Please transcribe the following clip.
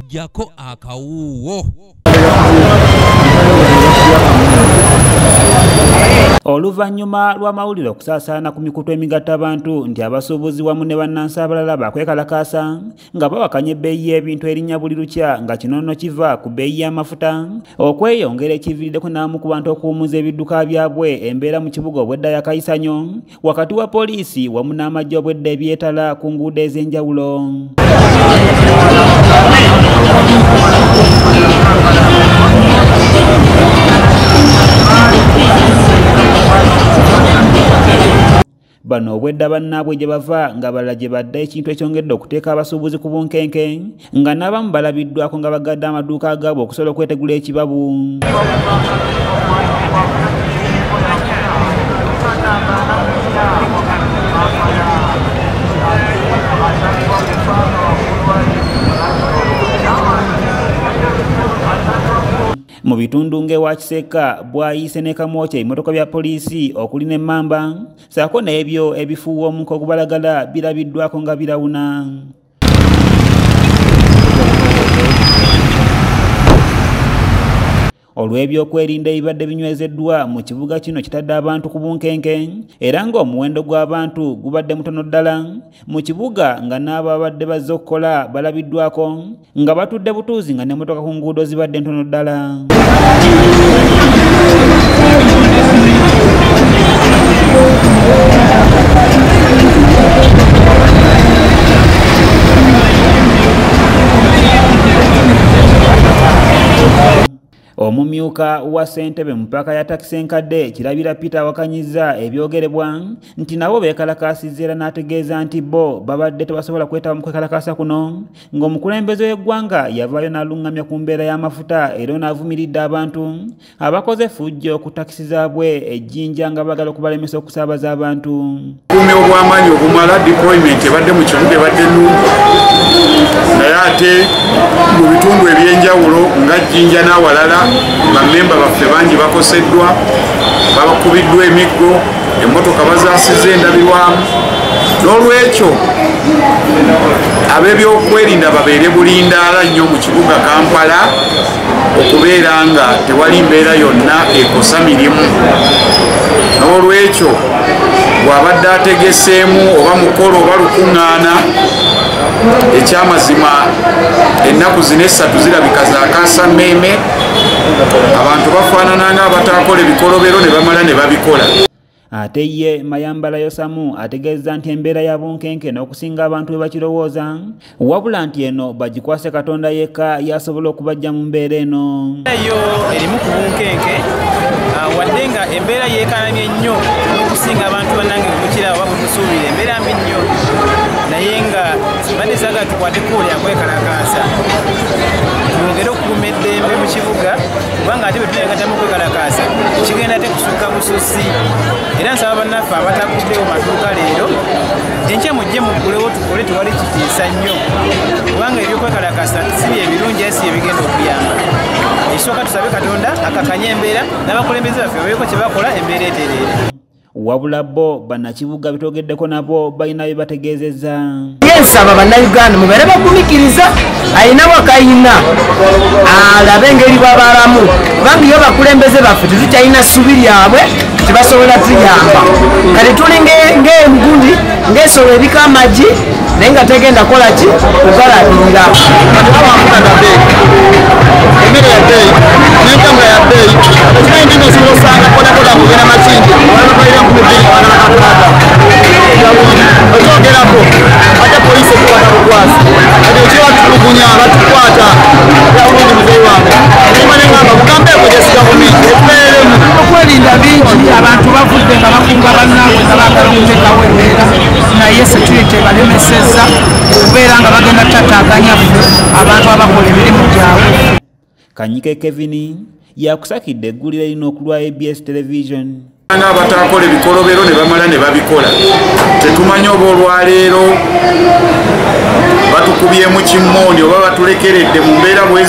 jako akawuwo. Oluvannyuma lw'amawulire okusaasaana ku mikutu emigatta abantu nti abasuubuzi wamu ne bannansi abalala bakwekalakaasa nga bawakanya ebbeeyi y'ebintu erinnya buli lukya nga kino nno kiva ku bbeeyi y'amafuta okweyongera ekiviiriddeko n'abamu ku bantu okuwummuza ebidduka byabwe embeera mu kibuga obwedda ya Kayisanyo wakati wa poliisi wamu n'amagye obwedda ebyetala ku nguudo ez'enjawulo. Bano obwedda bannaabwe gye bava nga balala gye badda ekintu ekyongedde okuteeka abasuubuzi ku bunkenke nga n'abamu balabiddwako nga bagadde amaduuka agaabwe okusobola okwetegula ekibabu. Mu bitundu ng'ewa Kiseka, Bwayiise ne Kamwokya emmotoka bya poliisi okuli n'emmamba ssaako n'ebyo ebifuuwa omuko ogubalagala birabiddwako nga birawuna. Olw'ebyokwerinda ebibadde binywezeddwa mu kibuga kino kitadde abantu ku bunkenke era ng'omuwendo gw'abantu gubadde mutono ddala mu kibuga nga n'abo abadde bazze okukola balabiddwako nga batudde butuuzi nga n'emmotoka ku nguudo zibadde ntono ddala. Omumyuka wa ssentebe mu ppaka ya takisi enkadde Kirabira Peter awakanyizza ebyogerebwa nti nabo beekalakaasizza era n'ategeeza nti bo babadde tebasobola kwetaba mu kwekalakaasa kuno ng'omukulembeze w'eggwanga yavaayo n'aluŋŋamya ku mbeera y'amafuta era n'avumiridde abantu abakoze fujjo ku takisi zaabwe ejjinja nga bagala okubalemesa okusaabaza abantu. Obukuumi obw'amaanyi obumala deployment ebadde mu kibuga ebadde nnungi naye ate mu bitundu eby'enjawulo nga Jjinja n'awalala bammemba baffe bangi bakoseddwa babakubiddwa emiggo emmotoka bazaasizza endabirwamu n'olwekyo ab'ebyokwerinda babeere bulindaala nnyo mu kibuga Kampala okubeera nga tewali mbeera yonna ekosa mirimu. N'olwekyo bw'abadde ategeseemu oba mukolo oba lukuŋŋaana ekyamazima ennaku zino essatu zirabika zaakaasa mmeeme abantu bafaanana nga abataakola ebikolobero ne bamala ne babikola. Ate ye Mayambala Yosamu ategeeza nti embeera ya bunkenke n'okusinga abantu bwe bakirowooza wabula nti eno bagikwase Katonda yekka yasobola okubajja mu mbeera eno. Eyo erimu ku bunkenke wadde nga embeera yeekanamye nnyo n'okusinga abantu bannange bukira oba bumusuubira embeera mbi nnyo naye nga badde saaga tukwate kuuli akwekalakaasa twongere okukuuma eddembe mu kibuga kubanga ate bwe tunayagatamu okwekalakaasa kigenda te kusukka bususi era nsaba bannaffe abatakuddewo maduuka leero enkya mujje muggulewo tukole tewali kitiisa nnyo kubanga ebyokwekalakaasa si bye birungi era si bye bigenda okuyamba. Ekisooka tusabe Katonda akakanye embeera n'abakulembeze baffe babeeko kye bakola embeera etereere. Wabula bo bannakibuga bitogeddeko nabo balina bye bategeezezza. Yensaba bannayuganda mubeere bagumikiriza alina wakayina alabe engeri bw'abalamu kubanga iyo bakulembeze baffe tetukyalina ssubi lyabwe tebasobola tuyamba kati tuli ng'emugundi ng'ensolo ebika amagi naye nga tegenda kola ki kugalabirira. Emmere ya bbeeyi n'entambula ya bbeeyi ekimanyi ndino osobola osanga bodaboda mugenda makindi walabakalira ku mubiri wanalakatulada okyogerako ate poliisi ekukwata bukwasi ate ekibatulugunya batukwata yabulungi muzeeyi wange ekimanye ngamba bugambeeko gyesiga bumingi etubeeremu okwerinda bingi abantu bavudde nga bakunga bannaabwe nga baagala okuteekawo embeera naye security balemesezza okubeera nga bagenda tataaganya abantu abakola emirimu gyabwe. Kanyike Kevin yakusakidde eggulire lino okulwa ABS Television. Abataakola ebikolobero ne bamala ne babikola tetumanyi oba olwaleero batukubyemu kimmooni oba batulekeredde mu mbeera bwezi